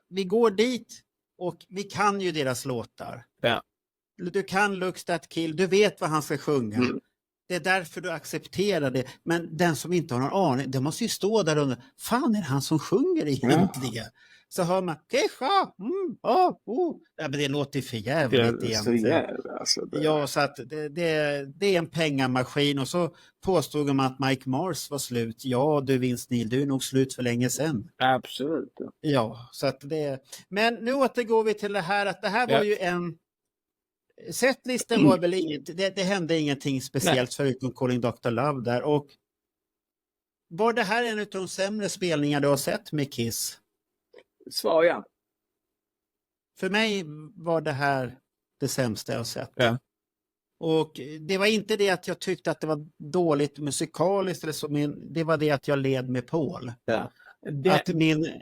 vi går dit och vi kan ju deras låtar. Ja. Du kan Looks That Kill, du vet vad han ska sjunga. Det är därför du accepterar det. Men den som inte har någon aning, det måste ju stå där under. Fan, är det han som sjunger egentligen? Så hör man, ja, men det låter för jävligt egentligen. Ja, så att det är en pengamaskin. Och så påstod de att Mike Mars var slut. Ja, du Vince Neil, du är nog slut för länge sedan. Absolut. Ja, så att men nu återgår vi till det här, att det här var ju en... Setlisten var väl inget, det hände ingenting speciellt förutom Calling Dr. Love där. Och var det här en av de sämre spelningar du har sett med Kiss? Svar ja. För mig var det här det sämsta jag har sett. Ja. Och det var inte det att jag tyckte att det var dåligt musikaliskt eller så, men det var det att jag led med Paul. Ja. Att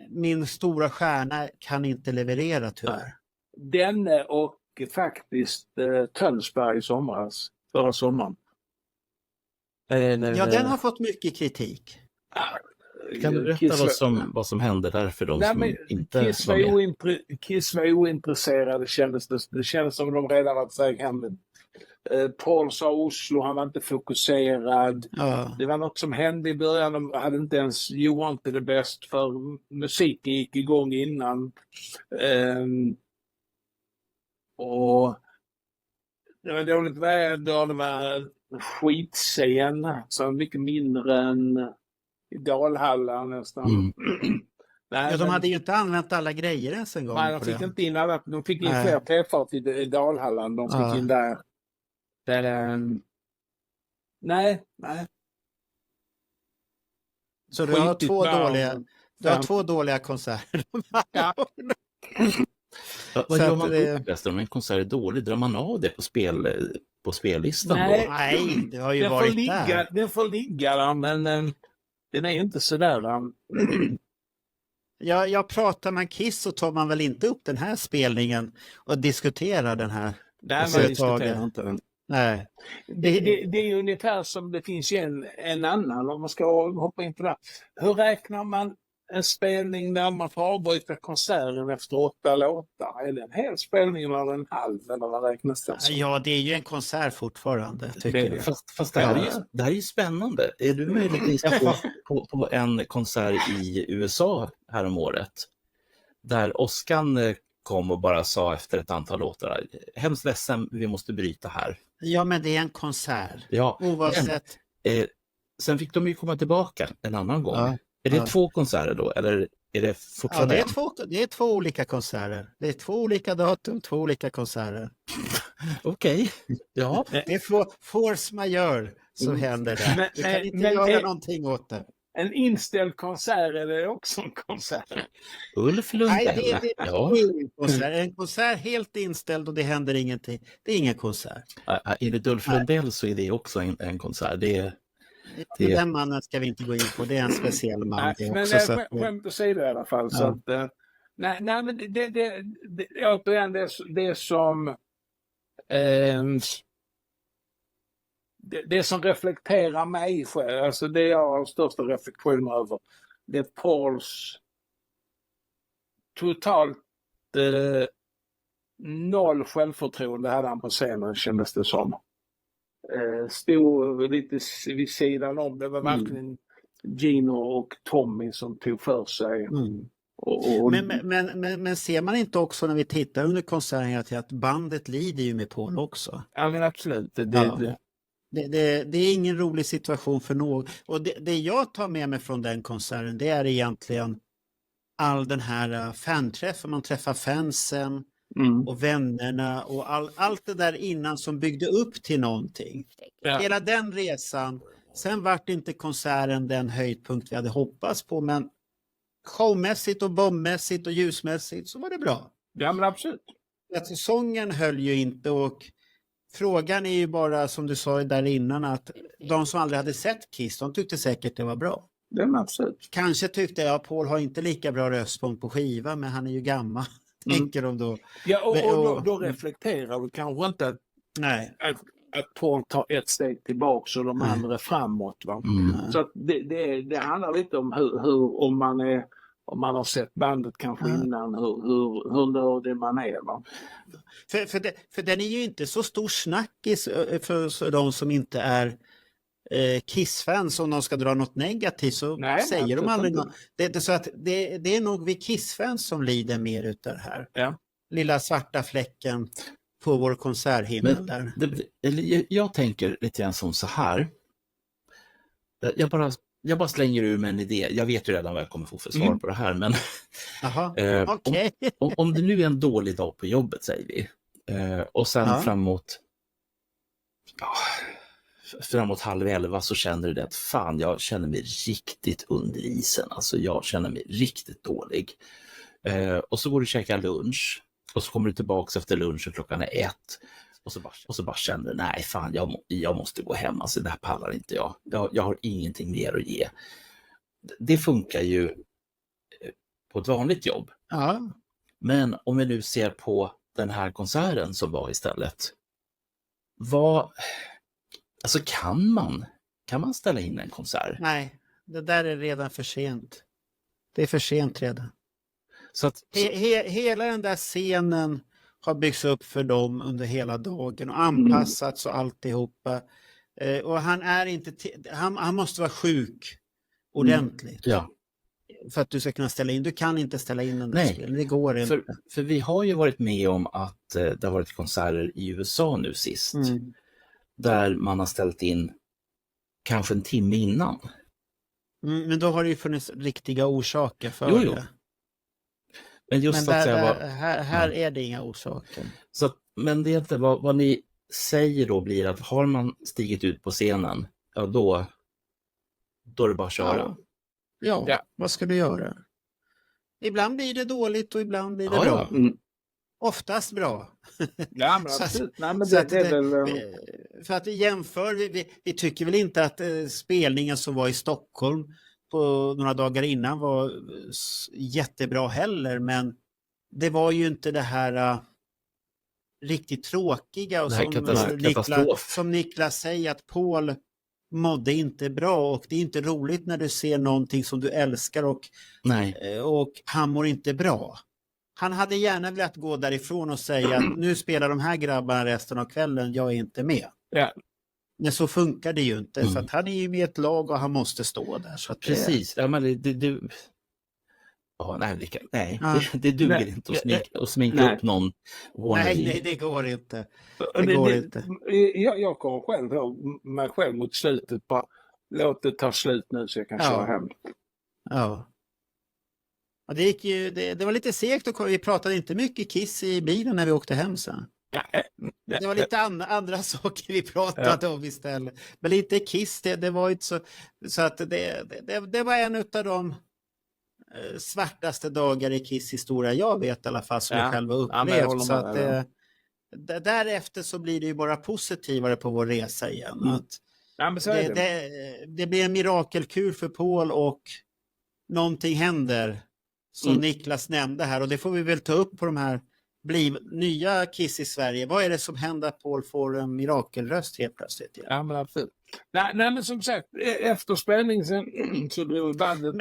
min stora stjärna kan inte leverera tyvärr. Den och faktiskt Tönsberg i förra sommaren. Ja, den har fått mycket kritik. Kan du berätta vad som hände där för de som inte Kiss var med? Kiss var ointresserade, det kändes som de redan var på väg hem. Paul sa Oslo, han var inte fokuserad. Ja. Det var något som hände i början, de hade inte ens You Wanted the Best, för musiken gick igång innan. Och det var dåligt väder, det var skitscen, så mycket mindre än i Dalhallen nästan. Nej, de hade ju inte använt alla grejer ens en gång. Nej, de fick inte in alla, de fick in fler träffar i Dalhallen, de fick in där. Nej. Så du har två dåliga konserter. Vad gör man bäst om en konsert är dålig? Drar man av det på spellistan? Nej, det har ju varit där. Den får ligga där, men den är ju inte sådär. Jag pratar med Kiss, så tar man väl inte upp den här spelningen och diskuterar den här. Nej, man diskuterar inte den. Nej. Det är ju ungefär som det finns en annan, om man ska hoppa in på det. Hur räknar man en spelning där man får avbryta konserten efter 8 låtar? Är det en hel spelning eller en halv, eller vad räknas det som? Ja, det är ju en konsert fortfarande, tycker jag. Fast det här är ju spännande. Är du möjligtvis på en konsert i USA häromåret där Oscar kom och bara sa efter ett antal låtar, hemskt ledsen, vi måste bryta här. Ja, men det är en konsert. Ja, oavsett. Sen fick de ju komma tillbaka en annan gång. Ja. Är det 2 konserter då? Eller är det fortfarande det är 2 olika konserter. Det är 2 olika datum, 2 olika konserter. Okej. Ja. Det är force majeure som händer där. Du kan inte göra någonting åt det. En inställd konsert är det också en konsert. Ulf Lundell. Nej, det är en konsert. En konsert helt inställd och det händer ingenting. Det är ingen konsert. Enligt Ulf Lundell så är det också en konsert. Den mannen ska vi inte gå in på. Det är en speciell man. Men skämt att säga det i alla fall. Så att, Nej, men återigen det som det som reflekterar mig själv, alltså det jag har största reflektion över, det är Pauls totalt noll självförtroende hade han på scenen, kändes det som. Stod lite vid sidan om, det var verkligen Gino och Tommy som tog för sig. Men ser man inte också när vi tittar under konserten till att bandet lider ju med Paul också? Ja, men absolut. Det är ingen rolig situation för någon. Och det jag tar med mig från den konserten, det är egentligen all den här fanträffen. Man träffar fansen och vännerna och allt det där innan som byggde upp till någonting. Ja. Hela den resan. Sen vart inte konserten den höjdpunkt vi hade hoppats på, men showmässigt och bombmässigt och ljusmässigt så var det bra. Ja, men absolut. Alltså, sången höll ju inte, och frågan är ju bara, som du sa där innan, att de som aldrig hade sett Kiss, de tyckte säkert det var bra. Ja, men absolut. Kanske tyckte jag Paul har inte lika bra röstspång på skiva, men han är ju gammal. Tänker de då. Ja, och då reflekterar du kanske inte att Paul tar ett steg tillbaka och de andra framåt. Va? Så att det handlar lite om hur om man har sett bandet kanske innan, hur nördig man är. Va? För den är ju inte så stor snackis för de som inte är Kiss-fans. Om de ska dra något negativt så säger de aldrig något. Det är nog vi Kiss-fans som lider mer utav det här. Ja. Lilla svarta fläcken på vår konserthimmel där. Jag tänker lite grann som så här. Jag bara slänger ur med en idé. Jag vet ju redan vad jag kommer få för svar på det här. Men om det nu är en dålig dag på jobbet, säger vi. Och sen framåt 10:30 så känner du det att fan, jag känner mig riktigt under isen. Alltså jag känner mig riktigt dålig. Och så går du och käkar lunch. Och så kommer du tillbaka efter lunchen klockan 1. Och så bara känner du, nej fan, jag måste gå hem. Alltså det här pallar inte jag. Jag har ingenting mer att ge. Det funkar ju på ett vanligt jobb. Ja. Men om vi nu ser på den här konserten som var istället. Alltså kan man ställa in en konsert? Nej, det där är redan för sent. Det är för sent redan. Hela den där scenen har byggts upp för dem under hela dagen och anpassats och alltihopa. Och han är inte han måste vara sjuk ordentligt. Ja. För att du ska kunna ställa in. Du kan inte ställa in den där spelen. Det går inte. För vi har ju varit med om att det har varit konserter i USA nu sist. Där man har ställt in kanske en timme innan. Men då har det ju funnits riktiga orsaker för det. Men just men att här är det inga orsaker. Men det är inte vad ni säger då blir att har man stigit ut på scenen, ja då är det bara att köra. Ja, vad ska du göra? Ibland blir det dåligt och ibland blir det bra. Oftast bra. Ja, men absolut. Nej, men för att jämför, vi tycker väl inte att spelningen som var i Stockholm på några dagar innan var jättebra heller, men det var ju inte det här riktigt tråkiga och som Niklas säger, att Paul mådde inte bra, och det är inte roligt när du ser någonting som du älskar och han mår inte bra. Han hade gärna velat gå därifrån och säga att nu spelar de här grabbarna resten av kvällen, jag är inte med. Ja. Men så funkar det ju inte, för att han är ju med ett lag och han måste stå där. Så att precis, det duger inte att sminka upp någon. Nej, det går inte. Jag kommer själv mig själv mot slutet, bara låt det ta slut nu så jag kan köra hem. Ja. Och det var lite segt, och vi pratade inte mycket Kiss i bilen när vi åkte hem sen. Det var lite andra saker vi pratade om istället. Men lite Kiss, det var inte så att det var en av de svartaste dagar i Kiss historia jag vet i alla fall, som jag själv har upplevt. Så att därefter så blir det ju bara positivare på vår resa igen. Att det blir en mirakelkur för Paul och någonting händer som Niklas nämnde här, och det får vi väl ta upp på de här nya Kiss i Sverige. Vad är det som händer att Paul får en mirakelröst helt plötsligt? Ja, men absolut. Nej, men som sagt, efter spelningen så drog bandet...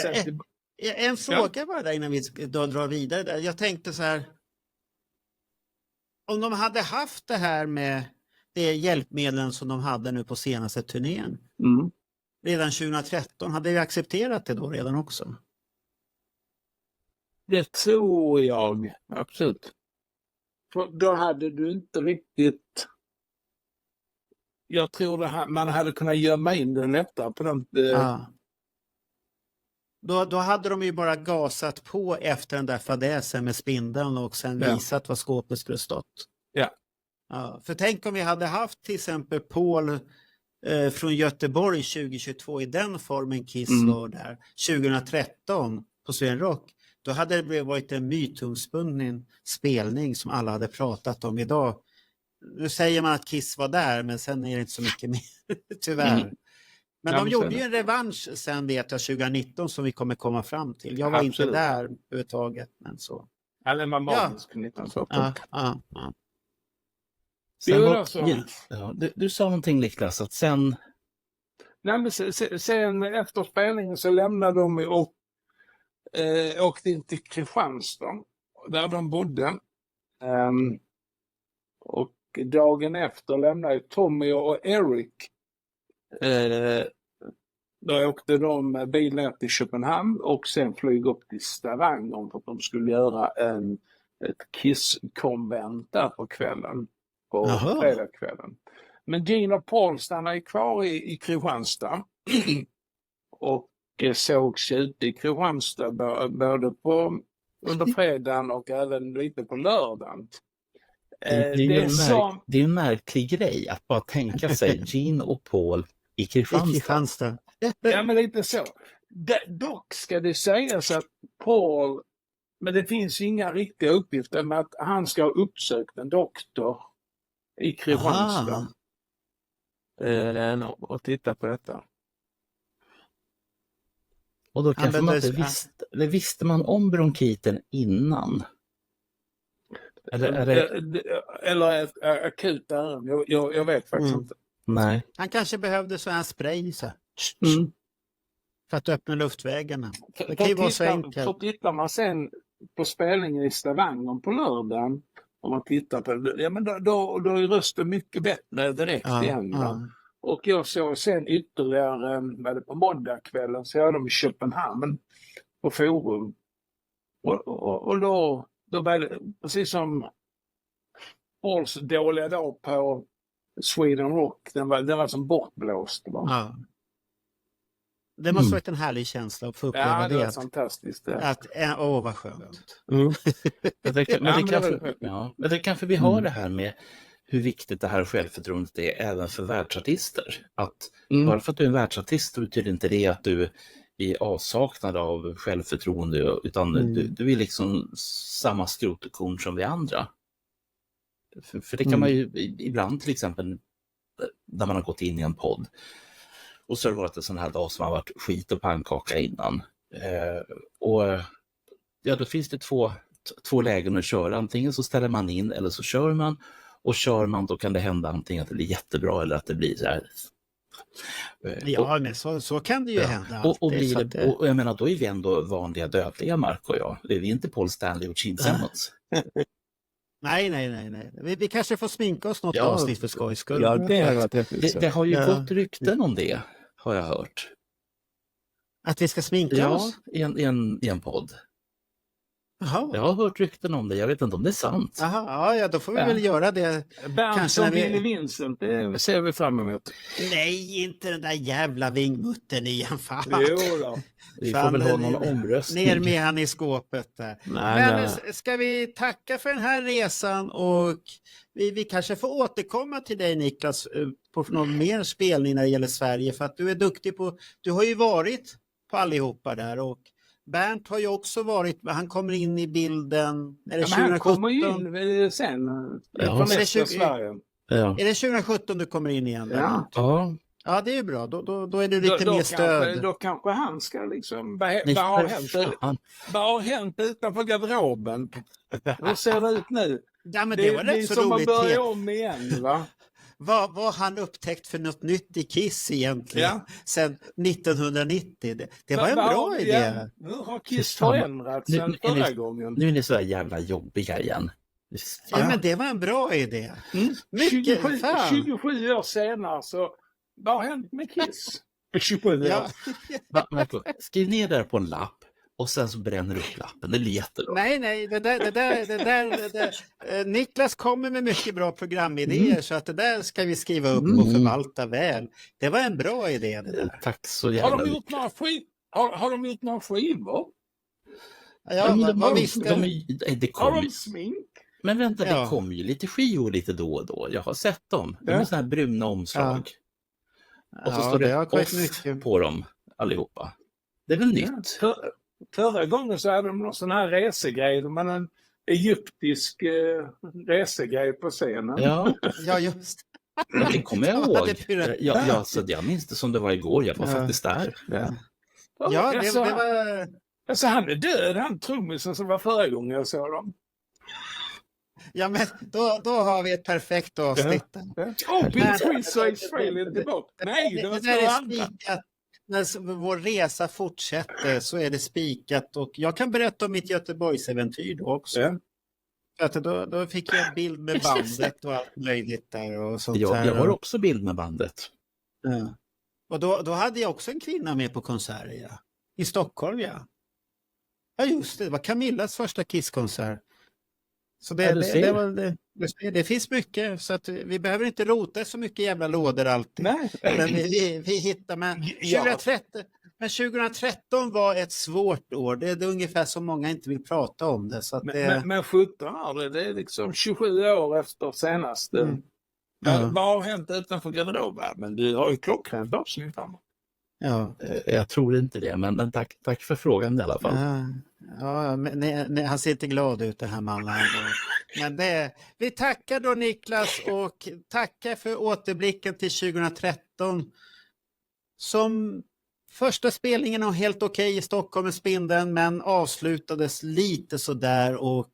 En fråga bara där innan vi drar vidare. Där. Jag tänkte så här, om de hade haft det här med det hjälpmedlen som de hade nu på senaste turnén redan 2013, hade vi accepterat det då redan också? Det tror jag, absolut. För då hade du inte riktigt... Jag tror man hade kunnat gömma in den lättare på den... Då hade de ju bara gasat på efter den där fadäsen med spindeln och sen visat vad skåpet skulle stått. Ja. För tänk om vi hade haft till exempel Paul från Göteborg 2022 i den formen Kiss var där 2013 på Sweden Rock. Då hade det varit en mytomspunnen spelning som alla hade pratat om idag. Nu säger man att Kiss var där, men sen är det inte så mycket mer, tyvärr. Men de gjorde ju en revansch sen, vet jag, 2019 som vi kommer komma fram till. Jag var inte där överhuvudtaget, men så. Eller man magisk 1940. Du sa någonting, Niklas, att sen... Nej, men sen efter spelningen så lämnade de och åkte in till Kristianstad, där de bodde. Och dagen efter lämnade Tommy och Eric. Då åkte de bil ner till Köpenhamn och sen flög upp till Stavanger för att de skulle göra ett Kiss-konvent där på kvällen. På fredagskvällen. Men Gene och Paul stannade kvar i Kristianstad och sågs ute i Kristianstad både under fredagen och även lite på lördagen. Det är en märklig grej att bara tänka sig Gene och Paul i Kristianstad. Ja, men lite så. Dock ska det sägas att Paul, men det finns inga riktiga uppgifter med att han ska ha uppsökt en doktor i Kristianstad. Och titta på detta. Och då kanske man inte visste man om bronkiten innan? Eller akut ärende. Jag vet faktiskt inte. Nej. Han kanske behövde så här spray så här. För att öppna luftvägarna. Det kan ju vara så enkelt. Så tittar man sen på spelningen i Stavanger på lördagen, om man tittar på det, ja, men då är rösten mycket bättre direkt igen. Och jag såg sen ytterligare på måndagskvällen så är de i Köpenhamn på Forum. Och då var det precis som Pauls dåliga dag på Sweden Rock. Den var som bortblåst. Det måste varit en härlig känsla att få uppleva det. Ja, det är fantastiskt. Vad skönt. Men det kanske vi har det här med hur viktigt det här självförtroendet är även för världsartister. Att bara för att du är en världsartist betyder inte det att du är avsaknad av självförtroende, utan du är liksom samma skrotekorn som vi andra. För det kan man ju ibland, till exempel när man har gått in i en podd och så har det varit en sån här dag som har varit skit och pannkaka innan. Då finns det två lägen att köra. Antingen så ställer man in eller så kör man. Och kör man, då kan det hända antingen att det blir jättebra eller att det blir så här. Men så kan det ju hända. Och jag menar, då är vi ändå vanliga dödliga, Mark och jag. Vi är inte Paul Stanley och Gene Simmons. Nej. Vi kanske får sminka oss något avsnitt för skojs skull. Ja, det har ju gått rykten om det, har jag hört. Att vi ska sminka oss? I en podd. Jaha. Jag har hört rykten om det, jag vet inte om det är sant. Jaha, då får vi väl göra det. Bernt som Billy Vincent, det ser vi fram emot. Nej, inte den där jävla vingmutten igen, fan. Jo då. Vi får väl ha någon omröstning. Ner med han i skåpet där. Men ska vi tacka för den här resan, och vi kanske får återkomma till dig, Niklas, på någon mer spelning när det gäller Sverige, för att du är duktig på, du har ju varit på allihopa där, och Bernt har ju också varit, han kommer in i bilden. Är det 2017? Han kommer in sen. Är det 2017 du kommer in igen? Ja. Ja, det är bra. Då är det lite mer stöd. Då kanske han ska liksom... Vad har hänt utanför garderoben? Hur ser det ut nu? Ja, men det var rätt så roligt. Det är som att börja om igen, va? Vad har han upptäckt för något nytt i Kiss egentligen? Sen 1990. Det var en bra idé. Nu har Kiss förändrats sen förra gången. Nu är ni så här jävla jobbiga igen. Ja, men det var en bra idé. 27 år senare så... Vad har hänt med Kiss? 27 år. Marco, skriv ner där på en lapp och sen så bränner du upp lappen. Det är jättebra. Nej, det där. Niklas kommer med mycket bra programidéer så att det där ska vi skriva upp och förvalta väl. Det var en bra idé det där. Tack så jävla mycket. Har de gjort några skivor? Ja, vad visste har de smink? Men vänta, det kommer ju lite skivor lite då och då. Jag har sett dem. De är sådana här bruna omslag. Och så står det off på dem allihopa. Det är väl nytt? Förra gången så hade de någon sån här resegrej. De hade en egyptisk resegrej på scenen. Ja, just. Det kommer jag ihåg. Jag minns det som det var igår. Jag var faktiskt där. Ja, det var... Alltså han är död, han trummisen som var förra gången jag såg dem. Ja, men då har vi ett perfekt avsnitt. Nej, det var spikat. När vår resa fortsätter så är det spikat. Och jag kan berätta om mitt Göteborgsäventyr då också. Att då fick jag bild med bandet och allt möjligt där. Och sånt där. Jag har också bild med bandet. Ja. Och då hade jag också en kvinna med på konserter. I Stockholm, Ja, just det. Det var Camillas första Kisskonsert. Så det finns mycket, så att vi behöver inte rota så mycket jävla lådor alltid. Nej. Men vi hittar, men 2013 var ett svårt år. Det är ungefär så många inte vill prata om det. Så att men 17 år, det är liksom 27 år efter senaste. Vad har hänt utanför garderoben? Men du har ju klockrent avsnitt. Ja. Jag tror inte det, men tack för frågan i alla fall. Ja, men han ser inte glad ut, den här mannen. Men vi tackar då Niklas och tackar för återblicken till 2013. Som första spelningen var helt okej i Stockholm med Spindeln, men avslutades lite sådär. Och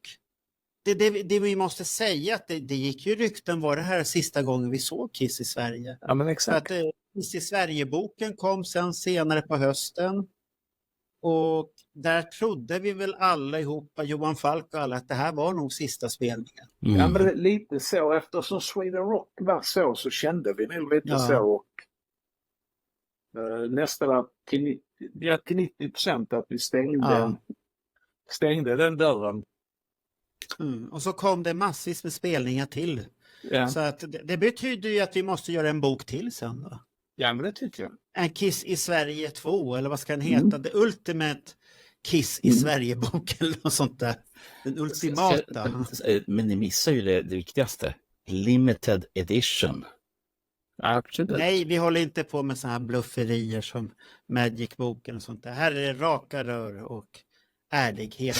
det vi måste säga att det gick ju rykten, var det här sista gången vi såg Kiss i Sverige. Ja, men exakt. Att Kiss i Sverige-boken kom sen senare på hösten. Och där trodde vi väl alla ihop, Johan Falk och alla, att det här var nog sista spelningen. Ja, men lite så. Eftersom Sweden Rock var så kände vi nog lite så. Och nästan till 90% att vi stängde den dörren. Och så kom det massvis med spelningar till. Så att det betyder ju att vi måste göra en bok till sen då. Ja, men det tycker jag. En Kiss i Sverige 2, eller vad ska den heta? The Ultimate Kiss i Sverige-boken eller något sånt där. Den ultimata. Men ni missar ju det viktigaste. Limited edition. Absolut. Nej, vi håller inte på med såna här blufferier som Magic-boken och sånt där. Här är det raka rör och ärlighet.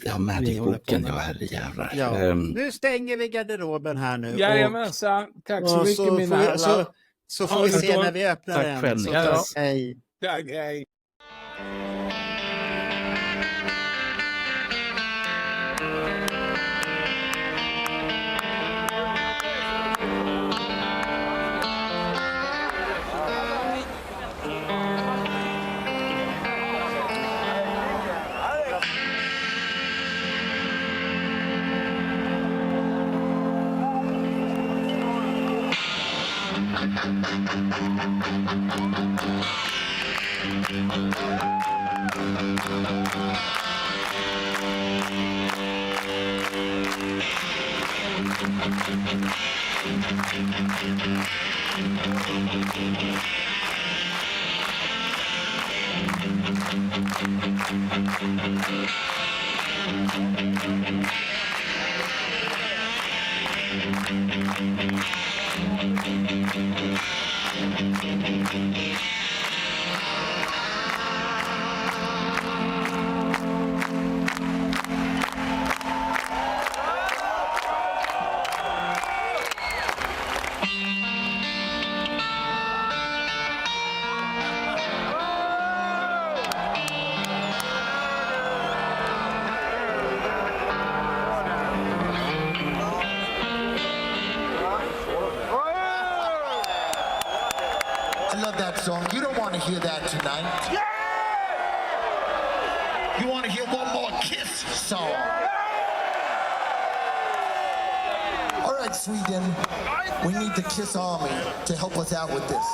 Ja, Magic-boken, herrejävlar. Ja, nu stänger vi garderoben här nu. Jajamensan, tack så mycket mina herrar. Så får vi se när vi öppnar den. Tack själv. Hej. Tack, hej. love that song. You don't want to hear that tonight. Yeah! You want to hear one more Kiss song. All right, Sweden. We need the Kiss Army to help us out with this.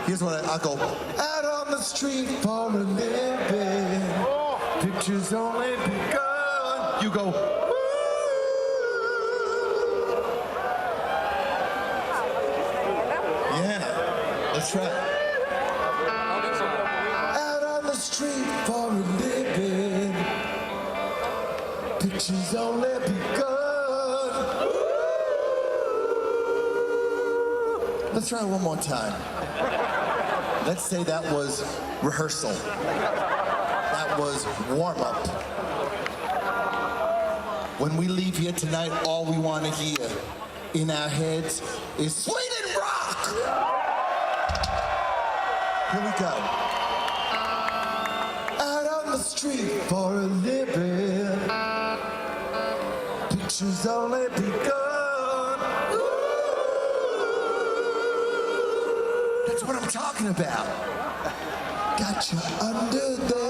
Here's what I go. Out on the street for a living. Pictures only begun. You go. That's right. Out on the street for a living. Pictures only begun. Let's try it one more time. Let's say that was rehearsal. That was warm-up. When we leave here tonight, all we want to hear in our heads is Sweden rock! Here we go. Out on the street for a living. Pictures only begun. Ooh. That's what I'm talking about. Got you under there.